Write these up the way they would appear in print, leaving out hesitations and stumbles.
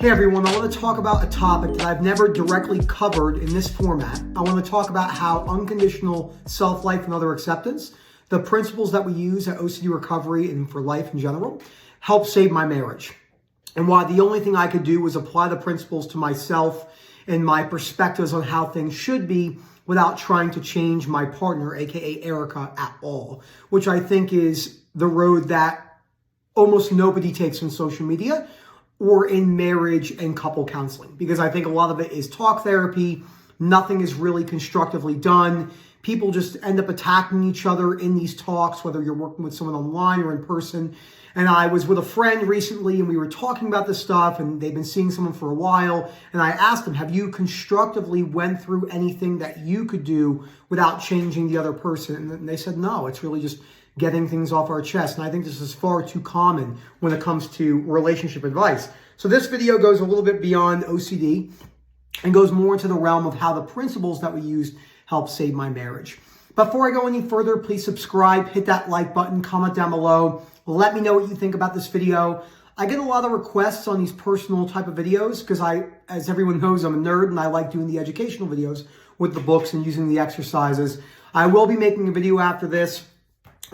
Hey everyone, I want to talk about a topic that I've never directly covered in this format. I want to talk about how unconditional self-life and other acceptance, the principles that we use at OCD recovery and for life in general, help save my marriage. And why the only thing I could do was apply the principles to myself and my perspectives on how things should be without trying to change my partner, aka Erica, at all, which I think is the road that almost nobody takes on social media or in marriage and couple counseling, because I think a lot of it is talk therapy. Nothing is really constructively done. People just end up attacking each other in these talks, whether you're working with someone online or in person. And I was with a friend recently and we were talking about this stuff, and they've been seeing someone for a while. And I asked them, have you constructively went through anything that you could do without changing the other person? And they said, no, it's really just getting things off our chest. And I think this is far too common when it comes to relationship advice. So this video goes a little bit beyond OCD and goes more into the realm of how the principles that we use help save my marriage. Before I go any further, please subscribe, hit that like button, comment down below. Let me know what you think about this video. I get a lot of requests on these personal type of videos because as everyone knows, I'm a nerd and I like doing the educational videos with the books and using the exercises. I will be making a video after this.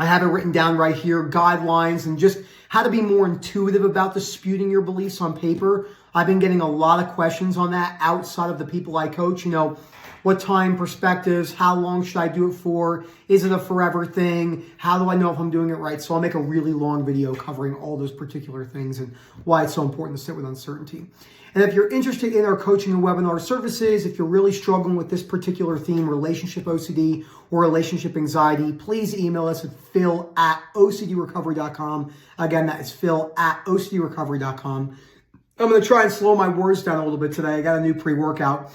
I have it written down right here, guidelines and just how to be more intuitive about disputing your beliefs on paper. I've been getting a lot of questions on that outside of the people I coach. You know, what time perspectives, how long should I do it for? Is it a forever thing? How do I know if I'm doing it right? So I'll make a really long video covering all those particular things and why it's so important to sit with uncertainty. And if you're interested in our coaching and webinar services, if you're really struggling with this particular theme, relationship OCD or relationship anxiety, please email us at phil@ocdrecovery.com. Again, that is phil@ocdrecovery.com. I'm going to try and slow my words down a little bit today. I got a new pre-workout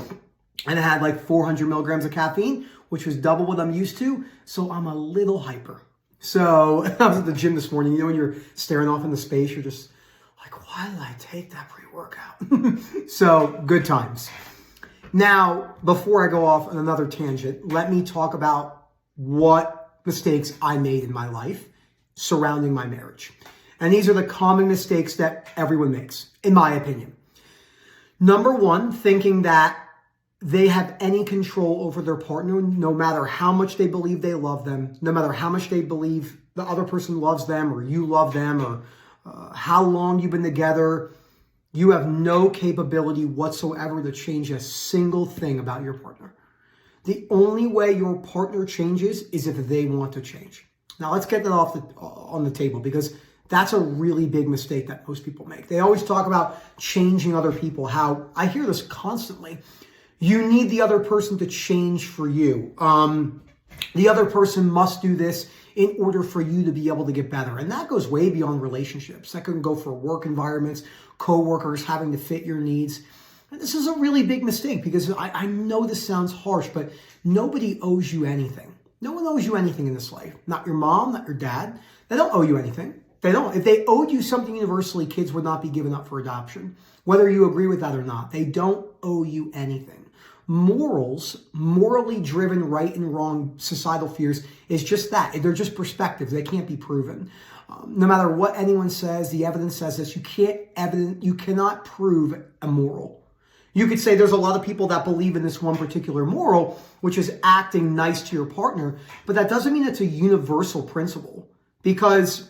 and it had like 400 milligrams of caffeine, which was double what I'm used to. So I'm a little hyper. So I was at the gym this morning. You know, when you're staring off into space, you're just like, why did I take that pre-workout? So good times. Now, before I go off on another tangent, let me talk about what mistakes I made in my life surrounding my marriage. And these are the common mistakes that everyone makes, in my opinion. Number one, thinking that they have any control over their partner, no matter how much they believe they love them, no matter how much they believe the other person loves them or you love them, or how long you've been together. You have no capability whatsoever to change a single thing about your partner. The only way your partner changes is if they want to change. Now let's get that on the table, because that's a really big mistake that most people make. They always talk about changing other people. How I hear this constantly. You need the other person to change for you. The other person must do this in order for you to be able to get better. And that goes way beyond relationships. That can go for work environments, coworkers having to fit your needs. And this is a really big mistake, because I know this sounds harsh, but nobody owes you anything. No one owes you anything in this life. Not your mom, not your dad. They don't owe you anything. They don't. If they owed you something universally, kids would not be given up for adoption. Whether you agree with that or not, they don't owe you anything. Morals, morally driven right and wrong societal fears is just that. They're just perspectives. They can't be proven. No matter what anyone says, the evidence says this. You cannot prove a moral. You could say there's a lot of people that believe in this one particular moral, which is acting nice to your partner, but that doesn't mean it's a universal principle, because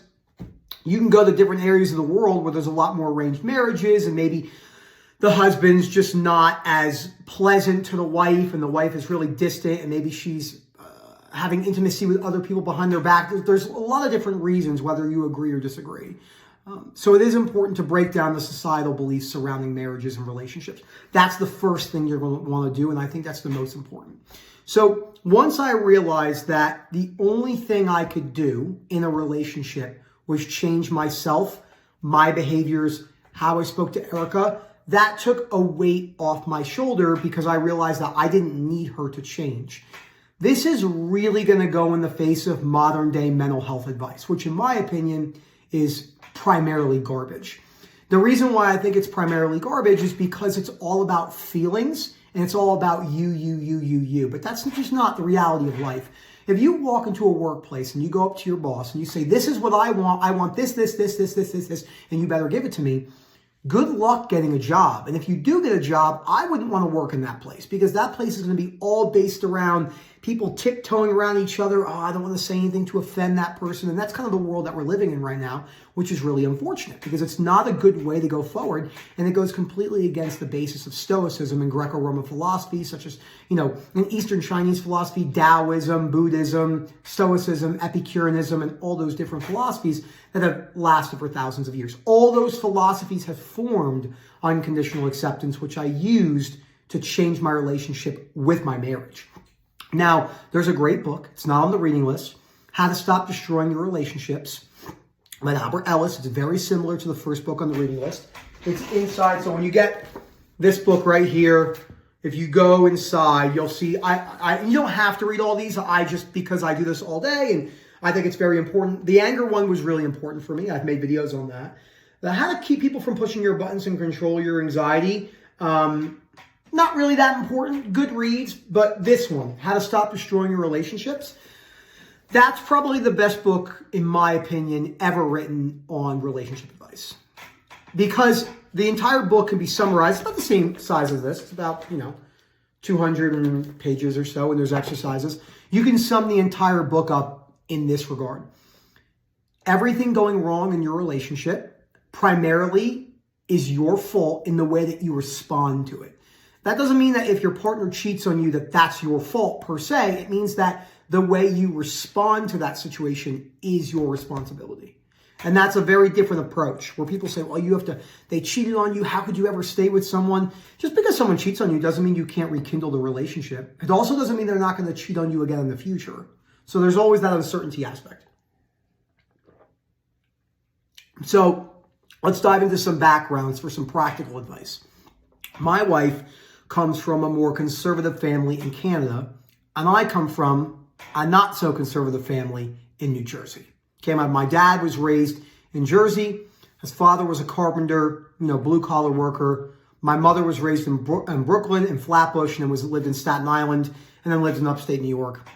you can go to different areas of the world where there's a lot more arranged marriages, and maybe the husband's just not as pleasant to the wife, and the wife is really distant, and maybe she's having intimacy with other people behind their back. There's a lot of different reasons, whether you agree or disagree. So it is important to break down the societal beliefs surrounding marriages and relationships. That's the first thing you're going to want to do, and I think that's the most important. So once I realized that the only thing I could do in a relationship was change myself, my behaviors, how I spoke to Erica, that took a weight off my shoulder, because I realized that I didn't need her to change. This is really going to go in the face of modern day mental health advice, which in my opinion is primarily garbage. The reason why I think it's primarily garbage is because it's all about feelings and it's all about you. But that's just not the reality of life. If you walk into a workplace and you go up to your boss and you say, this is what I want this, and you better give it to me, good luck getting a job. And if you do get a job, I wouldn't want to work in that place because that place is going to be all based around people tiptoeing around each other. Oh, I don't want to say anything to offend that person. And that's kind of the world that we're living in right now, which is really unfortunate because it's not a good way to go forward. And it goes completely against the basis of Stoicism and Greco-Roman philosophy, such as, in Eastern Chinese philosophy, Taoism, Buddhism, Stoicism, Epicureanism, and all those different philosophies that have lasted for thousands of years. All those philosophies have formed unconditional acceptance, which I used to change my relationship with my marriage. Now, there's a great book. It's not on the reading list. How to Stop Destroying Your Relationships by Albert Ellis. It's very similar to the first book on the reading list. It's inside. So when you get this book right here, if you go inside, you'll see, you don't have to read all these. Because I do this all day and I think it's very important. The anger one was really important for me. I've made videos on that. How to keep people from pushing your buttons and control your anxiety. Not really that important. Good reads, but this one, How to Stop Destroying Your Relationships, that's probably the best book, in my opinion, ever written on relationship advice. Because the entire book can be summarized. It's about the same size as this. It's about, 200 pages or so, and there's exercises. You can sum the entire book up in this regard. Everything going wrong in your relationship primarily is your fault in the way that you respond to it. That doesn't mean that if your partner cheats on you that that's your fault per se. It means that the way you respond to that situation is your responsibility. And that's a very different approach where people say, well, they cheated on you. How could you ever stay with someone? Just because someone cheats on you doesn't mean you can't rekindle the relationship. It also doesn't mean they're not going to cheat on you again in the future. So there's always that uncertainty aspect. So let's dive into some backgrounds for some practical advice. My wife comes from a more conservative family in Canada, and I come from a not so conservative family in New Jersey. My dad was raised in Jersey. His father was a carpenter, blue collar worker. My mother was raised in Brooklyn, in Flatbush, and lived in Staten Island, and then lived in upstate New York.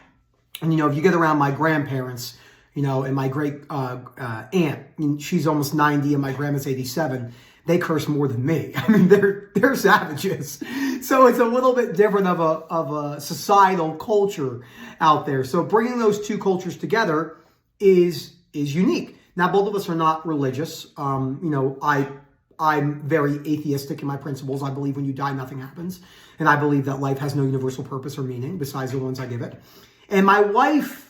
And, if you get around my grandparents, and my great aunt, she's almost 90 and my grandma's 87, they curse more than me. I mean, they're savages. So it's a little bit different of a societal culture out there. So bringing those two cultures together is unique. Now, both of us are not religious. I'm very atheistic in my principles. I believe when you die, nothing happens. And I believe that life has no universal purpose or meaning besides the ones I give it. And my wife,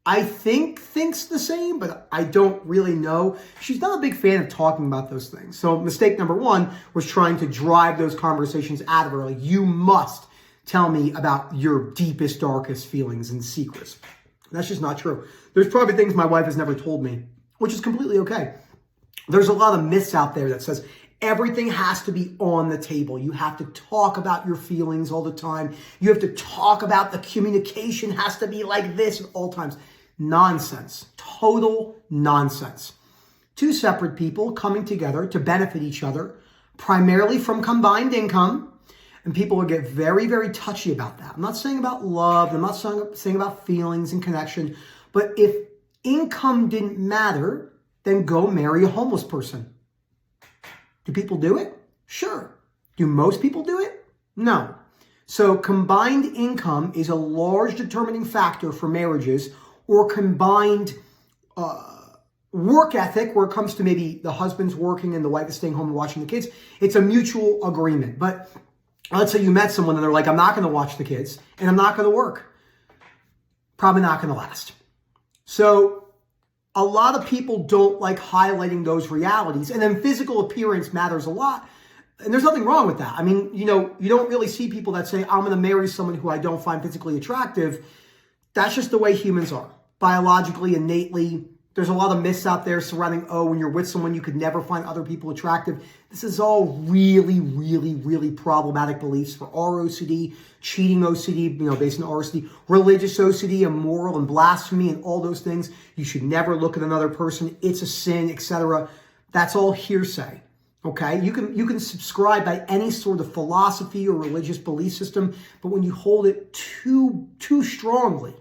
I think, thinks the same, but I don't really know. She's not a big fan of talking about those things. So mistake number one was trying to drive those conversations out of her. Like, you must tell me about your deepest, darkest feelings and secrets. That's just not true. There's probably things my wife has never told me, which is completely okay. There's a lot of myths out there that says everything has to be on the table. You have to talk about your feelings all the time. You have to talk about the communication has to be like this at all times. Nonsense. Total nonsense. Two separate people coming together to benefit each other, primarily from combined income. And people will get very, very touchy about that. I'm not saying about love. I'm not saying about feelings and connection. But if income didn't matter, then go marry a homeless person. Do people do it? Sure. Do most people do it? No. So combined income is a large determining factor for marriages, or combined work ethic, where it comes to maybe the husband's working and the wife is staying home and watching the kids. It's a mutual agreement. But let's say you met someone and they're like, I'm not going to watch the kids and I'm not going to work. Probably not going to last. So a lot of people don't like highlighting those realities. And then physical appearance matters a lot. And there's nothing wrong with that. I mean, you don't really see people that say, I'm going to marry someone who I don't find physically attractive. That's just the way humans are. Biologically, innately, there's a lot of myths out there surrounding, when you're with someone, you could never find other people attractive. This is all really, really, really problematic beliefs for our OCD, cheating OCD, based on ROCD, religious OCD, immoral and blasphemy and all those things. You should never look at another person. It's a sin, etc. That's all hearsay. Okay, you can subscribe by any sort of philosophy or religious belief system, but when you hold it too strongly,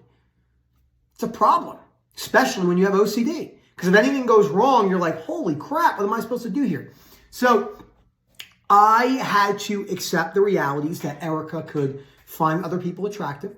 it's a problem, especially when you have OCD. Because if anything goes wrong, you're like, holy crap, what am I supposed to do here? So I had to accept the realities that Erica could find other people attractive.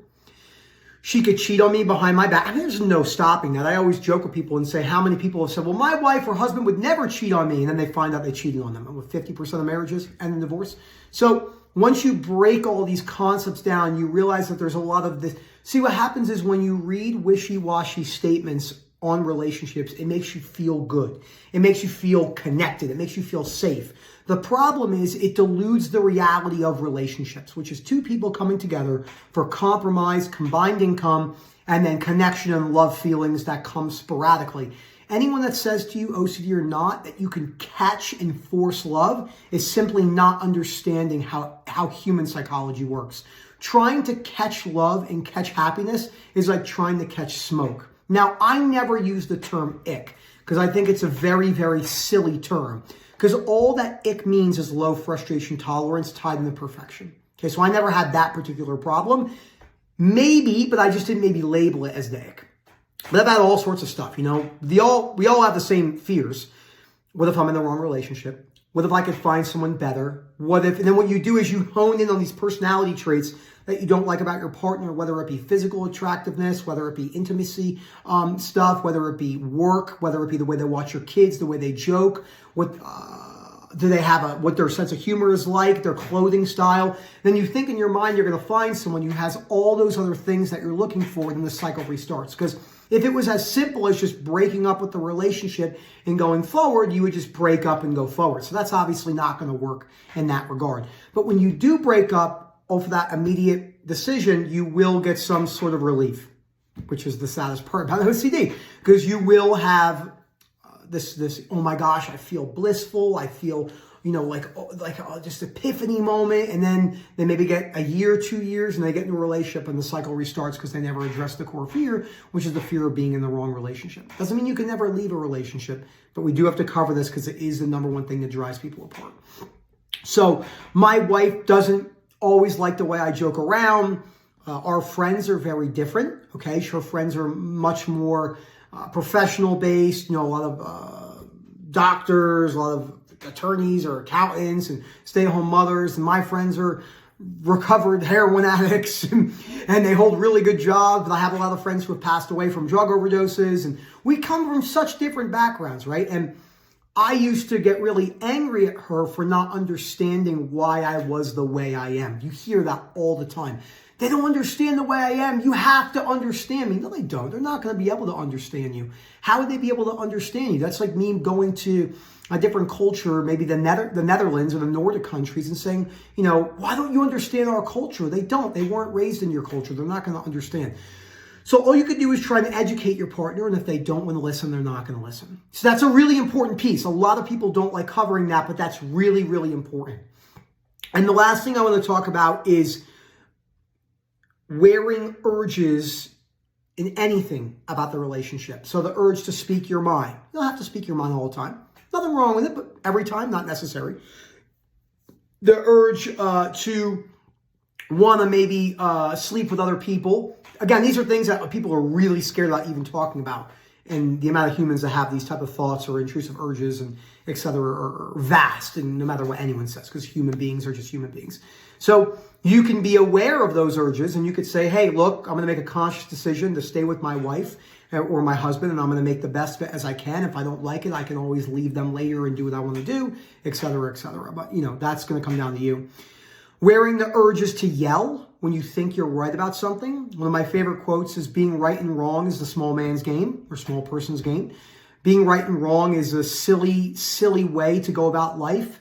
She could cheat on me behind my back. And there's no stopping that. I always joke with people and say how many people have said, well, my wife or husband would never cheat on me. And then they find out they cheated on them. And with 50% of marriages end in divorce. So once you break all these concepts down, you realize that there's a lot of this. See, what happens is when you read wishy-washy statements on relationships, it makes you feel good. It makes you feel connected. It makes you feel safe. The problem is it dilutes the reality of relationships, which is two people coming together for compromise, combined income, and then connection and love feelings that come sporadically. Anyone that says to you, OCD or not, that you can catch and force love is simply not understanding how human psychology works. Trying to catch love and catch happiness is like trying to catch smoke. Now, I never use the term ick because I think it's a very, very silly term because all that ick means is low frustration tolerance tied into perfection. Okay, so I never had that particular problem. Maybe, but I just didn't maybe label it as the ick. But I've had all sorts of stuff, you know. We all have the same fears. What if I'm in the wrong relationship? What if I could find someone better? What if, and then what you do is you hone in on these personality traits that you don't like about your partner, whether it be physical attractiveness, whether it be intimacy stuff, whether it be work, whether it be the way they watch your kids, the way they joke, what do they have, what their sense of humor is like, their clothing style. Then you think in your mind you're going to find someone who has all those other things that you're looking for, and then the cycle restarts. Because if it was as simple as just breaking up with the relationship and going forward, you would just break up and go forward. So that's obviously not going to work in that regard. But when you do break up off that immediate decision, you will get some sort of relief, which is the saddest part about OCD, because you will have this, oh my gosh, I feel blissful. I feel, you know, like just epiphany moment. And then they maybe get a year, 2 years, and they get into a relationship and the cycle restarts because they never address the core fear, which is the fear of being in the wrong relationship. Doesn't mean you can never leave a relationship, but we do have to cover this because it is the number one thing that drives people apart. So my wife doesn't always like the way I joke around. Our friends are very different. Okay. Her friends are much more professional based, you know, a lot of doctors, a lot of attorneys or accountants and stay-at-home mothers. And my friends are recovered heroin addicts and they hold really good jobs. But I have a lot of friends who have passed away from drug overdoses. And we come from such different backgrounds, right? And I used to get really angry at her for not understanding why I was the way I am. You hear that all the time. They don't understand the way I am. You have to understand me. No, they don't. They're not going to be able to understand you. How would they be able to understand you? That's like me going to a different culture, maybe the Netherlands or the Nordic countries, and saying, you know, why don't you understand our culture? They don't. They weren't raised in your culture. They're not going to understand. So all you could do is try to educate your partner, and if they don't want to listen, they're not going to listen. So that's a really important piece. A lot of people don't like covering that, but that's really, really important. And the last thing I want to talk about is wearing urges in anything about the relationship. So the urge to speak your mind. You don't have to speak your mind all the time. Nothing wrong with it, but every time, not necessary. The urge to want to maybe sleep with other people. Again, these are things that people are really scared about even talking about. And the amount of humans that have these type of thoughts or intrusive urges and et cetera are vast, and no matter what anyone says, because human beings are just human beings. So you can be aware of those urges and you could say, hey, look, I'm going to make a conscious decision to stay with my wife or my husband, and I'm going to make the best of it as I can. If I don't like it, I can always leave them later and do what I want to do, et cetera, et cetera. But, you know, that's going to come down to you. Wearing the urges to yell when you think you're right about something. One of my favorite quotes is, being right and wrong is the small man's game or small person's game. Being right and wrong is a silly, silly way to go about life,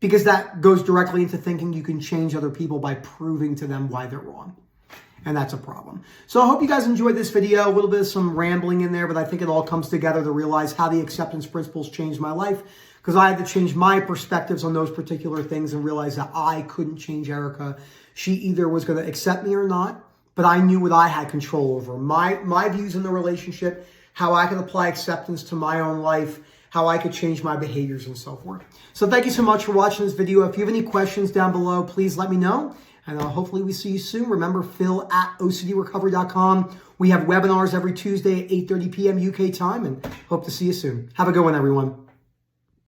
because that goes directly into thinking you can change other people by proving to them why they're wrong. And that's a problem. So I hope you guys enjoyed this video. A little bit of some rambling in there, but I think it all comes together to realize how the acceptance principles changed my life, because I had to change my perspectives on those particular things and realize that I couldn't change Erica. She either was going to accept me or not, but I knew what I had control over. My views in the relationship, how I could apply acceptance to my own life, how I could change my behaviors and so forth. So thank you so much for watching this video. If you have any questions down below, please let me know. And hopefully we see you soon. Remember, phil@ocdrecovery.com. We have webinars every Tuesday at 8:30 p.m. UK time, and hope to see you soon. Have a good one, everyone.